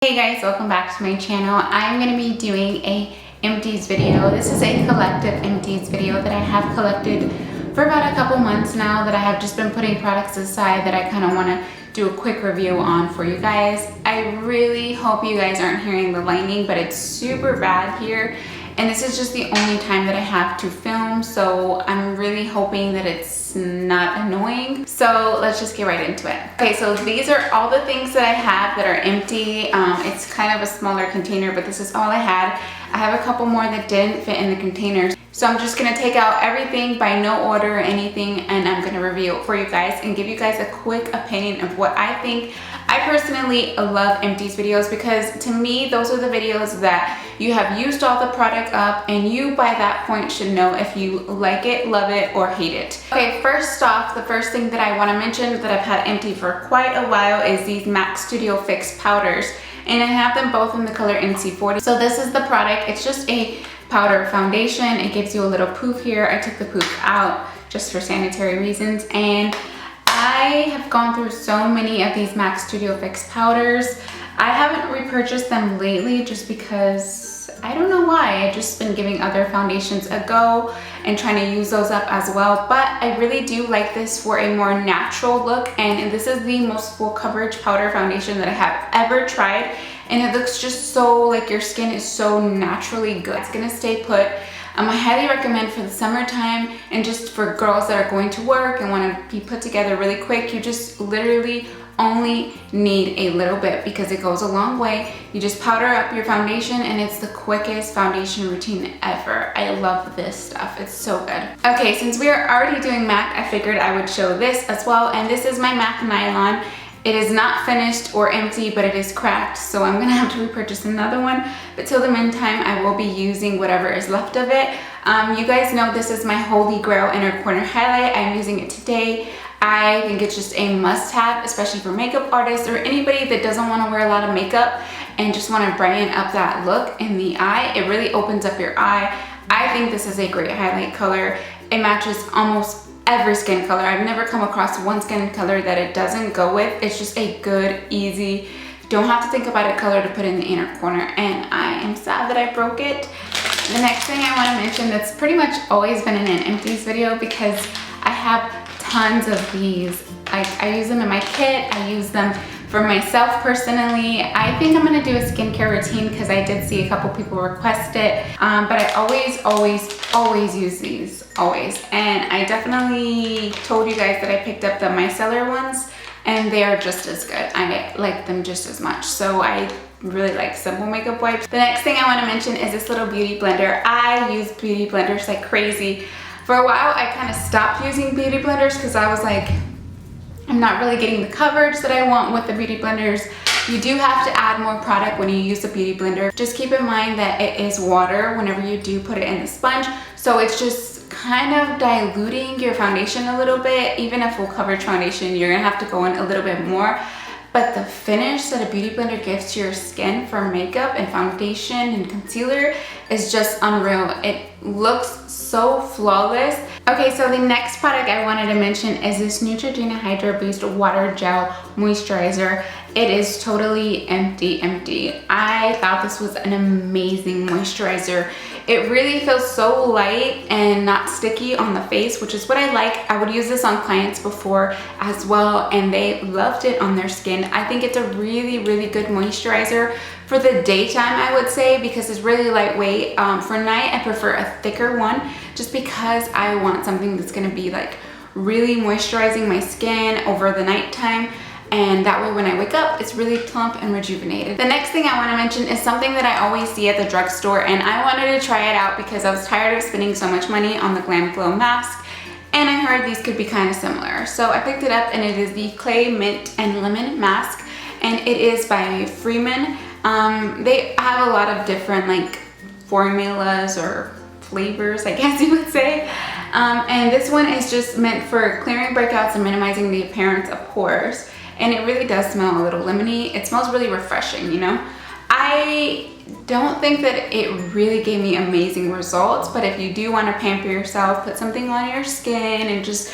Hey guys, welcome back to my channel. I'm going to be doing a empties video. This is a collective empties video that I have collected for about a couple months now, that I have just been putting products aside that I kind of want to do a quick review on for you guys. I really hope you guys aren't hearing the lightning, but it's super bad here. And this is just the only time that I have to film, so I'm really hoping that it's not annoying. So let's just get right into it. Okay, so these are all the things that I have that are empty. It's kind of a smaller container, but this is all I had. I have a couple more that didn't fit in the containers. So I'm just gonna take out everything by no order or anything, and I'm gonna review it for you guys and give you guys a quick opinion of what I think. I personally love empties videos because to me, those are the videos that you have used all the product up and you by that point should know if you like it, love it, or hate it. Okay, first off, the first thing that I want to mention that I've had empty for quite a while is these MAC Studio Fix powders. And I have them both in the color NC40. So this is the product. It's just a powder foundation. It gives you a little poof here. I took the poof out just for sanitary reasons. And I have gone through so many of these MAC Studio Fix powders. I haven't repurchased them lately just because I don't know why. I've just been giving other foundations a go and trying to use those up as well. But I really do like this for a more natural look, and this is the most full coverage powder foundation that I have ever tried. And it looks just so like your skin is so naturally good. It's gonna stay put. I highly recommend for the summertime and just for girls that are going to work and want to be put together really quick. You just literally only need a little bit because it goes a long way. You just powder up your foundation and it's the quickest foundation routine ever. I love this stuff. It's so good. Okay, since we are already doing MAC, I figured I would show this as well. And this is my MAC Nylon. It is not finished or empty, but it is cracked, so I'm gonna have to repurchase another one. But till the meantime, I will be using whatever is left of it. You guys know this is my holy grail inner corner highlight. I'm using it today. I think it's just a must-have, especially for makeup artists or anybody that doesn't want to wear a lot of makeup and just want to brighten up that look in the eye. It really opens up your eye. I think this is a great highlight color. It matches almost every skin color. I've never come across one skin color that it doesn't go with. It's just a good, easy, don't have to think about a color to put in the inner corner, and I am sad that I broke it. The next thing I want to mention that's pretty much always been in an empties video because I have tons of these. I use them in my kit. I use them for myself personally. I think I'm gonna do a skincare routine because I did see a couple people request it. But I always use these, always. And I definitely told you guys that I picked up the micellar ones and they are just as good. I like them just as much. So I really like simple makeup wipes. The next thing I want to mention is this little beauty blender. I use beauty blenders like crazy. For a while, I kind of stopped using beauty blenders because I was like, I'm not really getting the coverage that I want with the beauty blenders. You do have to add more product when you use a beauty blender. Just keep in mind that it is water whenever you do put it in the sponge. So it's just kind of diluting your foundation a little bit. Even a full coverage foundation, you're gonna have to go in a little bit more. But the finish that a beauty blender gives to your skin for makeup and foundation and concealer is just unreal. It looks so flawless. Okay, so the next product I wanted to mention is this Neutrogena Hydro Boost Water Gel Moisturizer. It is totally empty. I thought this was an amazing moisturizer. It really feels so light and not sticky on the face, which is what I like. I would use this on clients before as well, and they loved it on their skin. I think it's a really good moisturizer for the daytime, I would say, because it's really lightweight. For night, I prefer a thicker one just because I want something that's gonna be like really moisturizing my skin over the nighttime. And that way when I wake up, it's really plump and rejuvenated. The next thing I want to mention is something that I always see at the drugstore, and I wanted to try it out because I was tired of spending so much money on the Glam Glow mask, and I heard these could be kind of similar. So I picked it up, and it is the Clay Mint and Lemon Mask, and it is by Freeman. They have a lot of different like formulas or flavors, I guess you would say. And this one is just meant for clearing breakouts and minimizing the appearance of pores. And it really does smell a little lemony. It smells really refreshing, you know? I don't think that it really gave me amazing results, but if you do want to pamper yourself, put something on your skin and just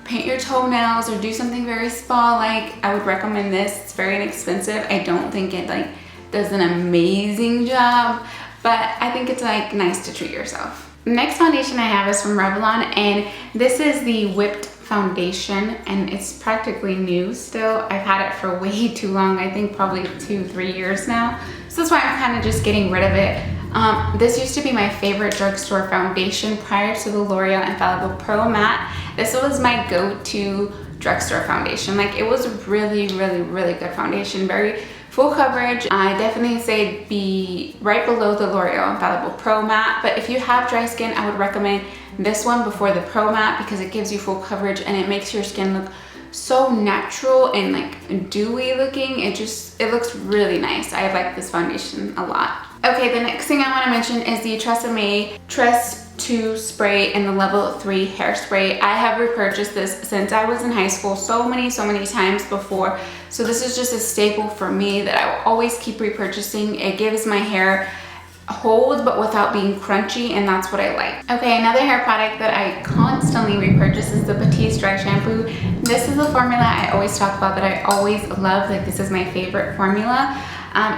paint your toenails or do something very spa-like, I would recommend this. It's very inexpensive. I don't think it like does an amazing job, but I think it's like nice to treat yourself. Next foundation I have is from Revlon, and this is the Whipped foundation, and it's practically new still. I've had it for way too long. I think probably 2-3 years now. So that's why I'm kind of just getting rid of it. This used to be my favorite drugstore foundation prior to the L'Oreal Infallible Pro Matte. This was my go-to drugstore foundation. Like, it was really good foundation, very full coverage. I definitely say be right below the L'Oreal Infallible Pro Matte, but if you have dry skin, I would recommend this one before the Pro Matte because it gives you full coverage and it makes your skin look so natural and like dewy looking. It looks really nice. I like this foundation a lot. Okay, the next thing I want to mention is the Tresemme Tress 2 spray in the level 3 hairspray. I have repurchased this since I was in high school so many times before. So this is just a staple for me that I will always keep repurchasing. It gives my hair hold but without being crunchy, and that's what I like. Okay, another hair product that I constantly repurchase is the Batiste dry shampoo. This is a formula I always talk about that I always love. Like, this is my favorite formula.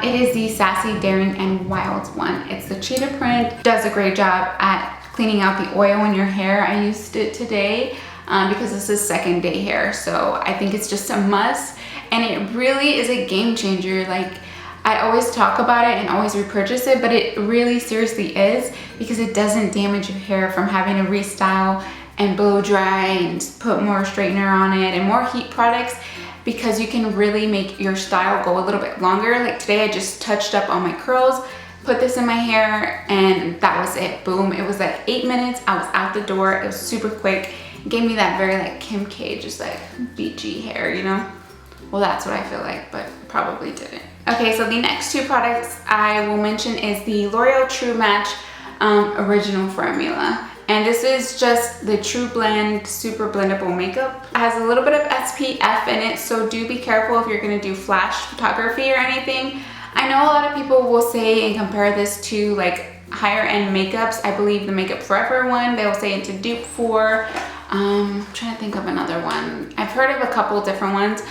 It is the Sassy, Daring, and Wild one. It's the cheetah print. Does a great job at cleaning out the oil in your hair. I used it today because this is second day hair, so I think it's just a must, and it really is a game changer. Like, I always talk about it and always repurchase it, but it really seriously is, because it doesn't damage your hair from having to restyle and blow dry and put more straightener on it and more heat products, because you can really make your style go a little bit longer. Like today I just touched up on my curls, put this in my hair, and that was it. Boom. It was like 8 minutes. I was out the door. It was super quick. It gave me that very like Kim K, just like beachy hair, you know? Well, that's what I feel like, but probably didn't. Okay, so the next two products I will mention is the L'Oreal True Match Original Formula. And this is just the True Blend Super Blendable Makeup. It has a little bit of SPF in it, so do be careful if you're gonna do flash photography or anything. I know a lot of people will say and compare this to like higher end makeups. I believe the Makeup Forever one, they will say into dupe for. I'm trying to think of another one. I've heard of a couple different ones.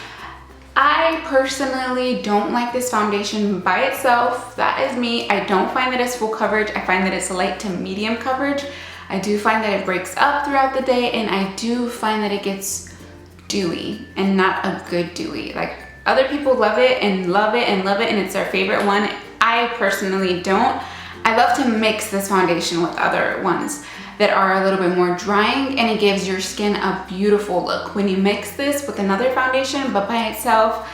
I personally don't like this foundation by itself. That is me. I don't find that it's full coverage. I find that it's light to medium coverage. I do find that it breaks up throughout the day, and I do find that it gets dewy and not a good dewy. Like, other people love it and love it and love it, and it's their favorite one. I personally don't. I love to mix this foundation with other ones that are a little bit more drying, and it gives your skin a beautiful look. When you mix this with another foundation, but by itself,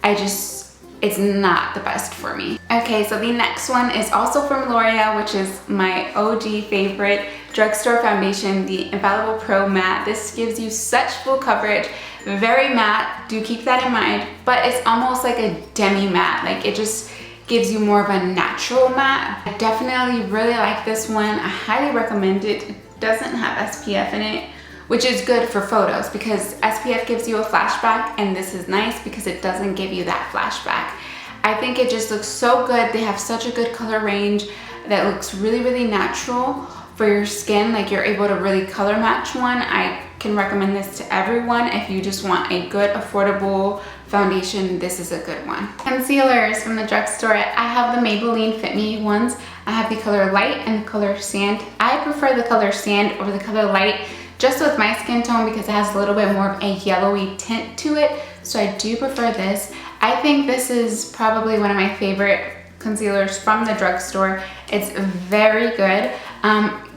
it's not the best for me. Okay, so the next one is also from L'Oreal, which is my OG favorite drugstore foundation, the Infallible Pro Matte. This gives you such full coverage, very matte, do keep that in mind, but it's almost like a demi matte. Like, it just gives you more of a natural matte. I definitely really like this one. I highly recommend it. It doesn't have SPF in it, which is good for photos because SPF gives you a flashback, and this is nice because it doesn't give you that flashback. I think it just looks so good. They have such a good color range that looks really natural for your skin. Like, you're able to really color match one. I can recommend this to everyone. If you just want a good, affordable foundation, this is a good one. Concealers from the drugstore. I have the Maybelline Fit Me ones. I have the color Light and the color Sand. I prefer the color Sand over the color Light just with my skin tone because it has a little bit more of a yellowy tint to it. So I do prefer this. I think this is probably one of my favorite concealers from the drugstore. It's very good.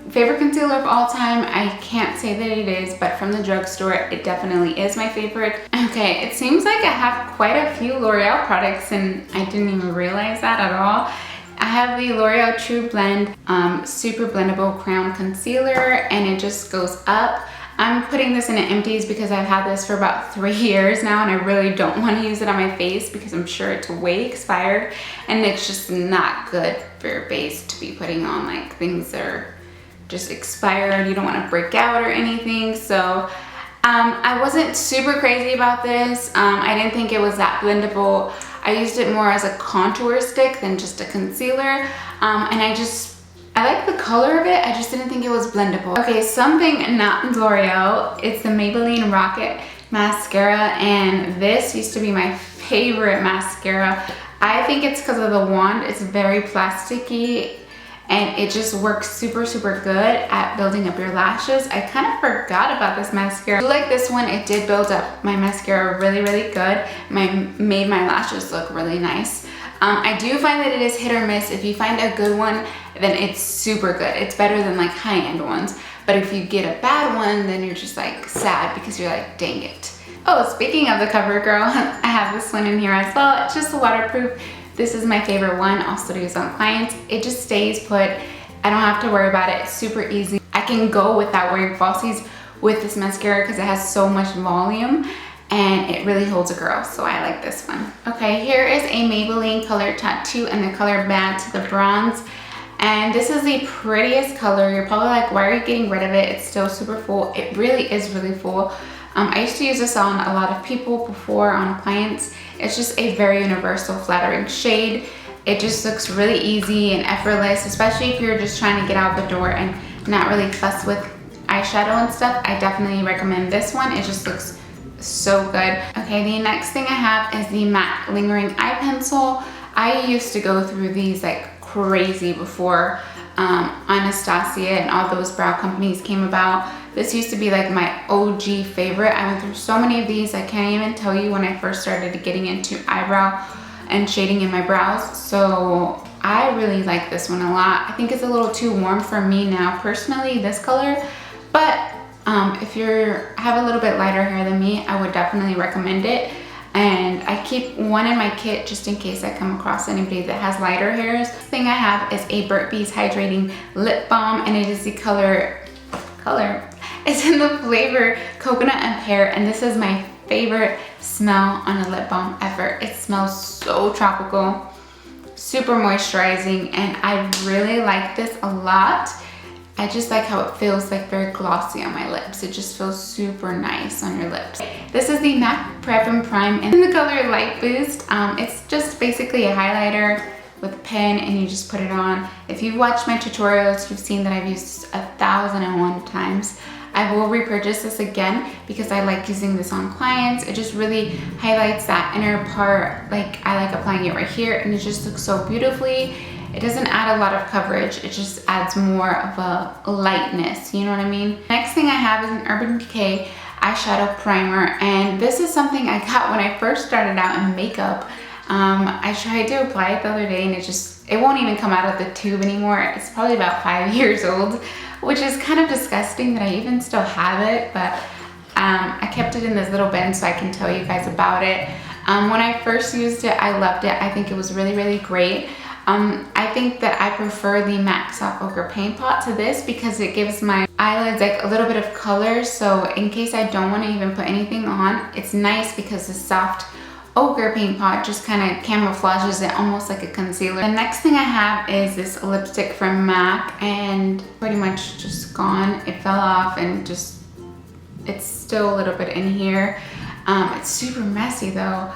Favorite concealer of all time, I can't say that it is, but from the drugstore, it definitely is my favorite. Okay, it seems like I have quite a few L'Oreal products, and I didn't even realize that at all. I have the L'Oreal True Blend Super Blendable Crown Concealer, and it just goes up. I'm putting this in an Empties because I've had this for about 3 years now, and I really don't want to use it on my face because I'm sure it's way expired, and it's just not good for your base to be putting on like things that are just expired. You don't want to break out or anything. So I wasn't super crazy about this. I didn't think it was that blendable. I used it more as a contour stick than just a concealer, and I like the color of it. I just didn't think it was blendable. Okay, something not L'Oreal. It's the Maybelline Rocket Mascara, and this used to be my favorite mascara. I think it's because of the wand. It's very plasticky and it just works super good at building up your lashes. I kind of forgot about this mascara. I do like this one. It did build up my mascara really good. Made my lashes look really nice. I do find that it is hit or miss. If you find a good one, then it's super good. It's better than like high-end ones. But if you get a bad one, then you're just like sad because you're like, dang it. Oh, speaking of the CoverGirl, I have this one in here as well. It's just waterproof. This is my favorite one. I'll still use on clients. It just stays put. I don't have to worry about it. It's super easy. I can go without wearing falsies with this mascara because it has so much volume and it really holds a girl. So I like this one. Okay, here is a Maybelline Color Tattoo in the color Bad to the Bronze. And this is the prettiest color. You're probably like, why are you getting rid of it? It's still super full. It really is really full. I used to use this on a lot of people before, on clients. It's just a very universal, flattering shade. It just looks really easy and effortless, especially if you're just trying to get out the door and not really fuss with eyeshadow and stuff. I definitely recommend this one. It just looks so good. Okay, the next thing I have is the matte lingering eye pencil. I used to go through these like crazy before Anastasia and all those brow companies came about. This used to be like my OG favorite. I went through so many of these. I can't even tell you when I first started getting into eyebrow and shading in my brows. So I really like this one a lot. I think it's a little too warm for me now personally, this color. But if you have a little bit lighter hair than me, I would definitely recommend it. And I keep one in my kit just in case I come across anybody that has lighter hairs. The thing I have is a Burts Hydrating Lip Balm, and it is the color, it's in the flavor Coconut and Pear, and this is my favorite smell on a lip balm ever. It smells so tropical, super moisturizing, and I really like this a lot. I just like how it feels like very glossy on my lips. It just feels super nice on your lips. This is the MAC Prep and Prime in the color Light Boost. It's just basically a highlighter with a pen and you just put it on. If you've watched my tutorials, you've seen that I've used 1,001 times. I will repurchase this again because I like using this on clients. It just really highlights that inner part. Like I like applying it right here and it just looks so beautifully. It doesn't add a lot of coverage. It just adds more of a lightness, you know what I mean? Next thing I have is an Urban Decay eyeshadow primer, and this is something I got when I first started out in makeup. I tried to apply it the other day and it won't even come out of the tube anymore. It's probably about 5 years old, which is kind of disgusting that I even still have it, but I kept it in this little bin so I can tell you guys about it. When I first used it, I loved it. I think it was really great. I think that I prefer the MAC Soft Ochre Paint Pot to this because it gives my eyelids like a little bit of color. So in case I don't want to even put anything on, it's nice because the Soft Ochre Paint Pot just kind of camouflages it almost like a concealer. The next thing I have is this lipstick from MAC, and pretty much just gone. It fell off and just, it's still a little bit in here. It's super messy though.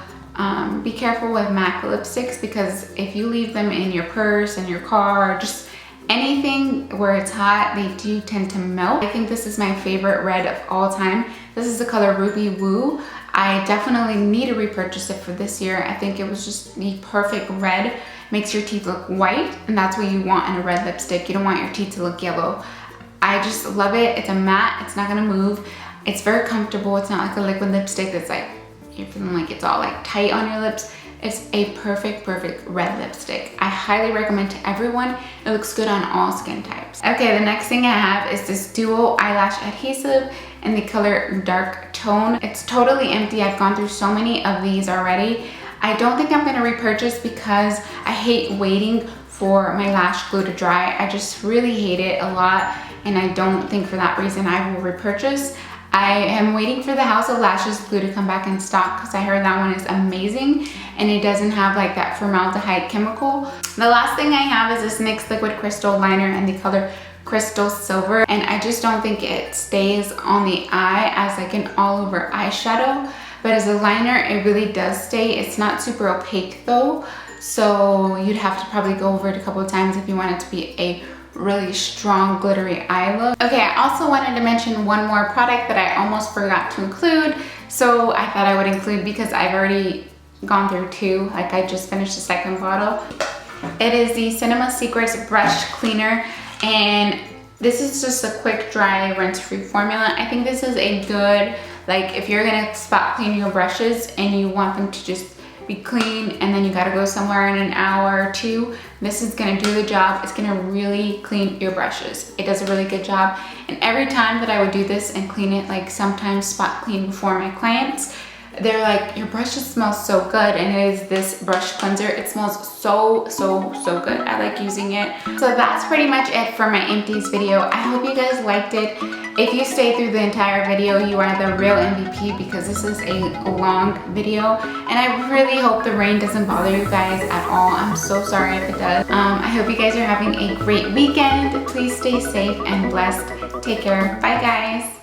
Be careful with MAC lipsticks because if you leave them in your purse, in your car, just anything where it's hot, they do tend to melt. I think this is my favorite red of all time. This is the color Ruby Woo. I definitely need to repurchase it for this year. I think it was just the perfect red. Makes your teeth look white, and that's what you want in a red lipstick. You don't want your teeth to look yellow. I just love it. It's a matte, it's not gonna move. It's very comfortable. It's not like a liquid lipstick that's like, you're feeling like it's all like tight on your lips. It's a perfect red lipstick. I highly recommend to everyone. It looks good on all skin types. Okay, the next thing I have is this dual eyelash adhesive in the color Dark Tone. It's totally empty. I've gone through so many of these already. I don't think I'm gonna repurchase because I hate waiting for my lash glue to dry. I just really hate it a lot, and I don't think for that reason I will repurchase. I am waiting for the House of Lashes glue to come back in stock because I heard that one is amazing and it doesn't have like that formaldehyde chemical. The last thing I have is this NYX Liquid Crystal Liner in the color Crystal Silver, and I just don't think it stays on the eye as like an all over eyeshadow, but as a liner it really does stay. It's not super opaque though, so you'd have to probably go over it a couple of times if you want it to be a really strong glittery eye look. Okay, I also wanted to mention one more product that I almost forgot to include, so I thought I would include because I've already gone through 2. Like I just finished the 2nd bottle. It is the Cinema Secrets Brush Cleaner, and this is just a quick, dry, rinse-free formula. I think this is a good, like if you're gonna spot clean your brushes and you want them to just be clean and then you gotta go somewhere in an hour or 2, this is gonna do the job. It's gonna really clean your brushes. It does a really good job. And every time that I would do this and clean it, like sometimes spot clean before my clients, they're like, your brushes smell so good. And it is this brush cleanser. It smells so good. I like using it. So that's pretty much it for my empties video. I hope you guys liked it. If you stayed through the entire video, you are the real MVP, because this is a long video. And I really hope the rain doesn't bother you guys at all. I'm so sorry if it does. I hope you guys are having a great weekend. Please stay safe and blessed. Take care. Bye guys.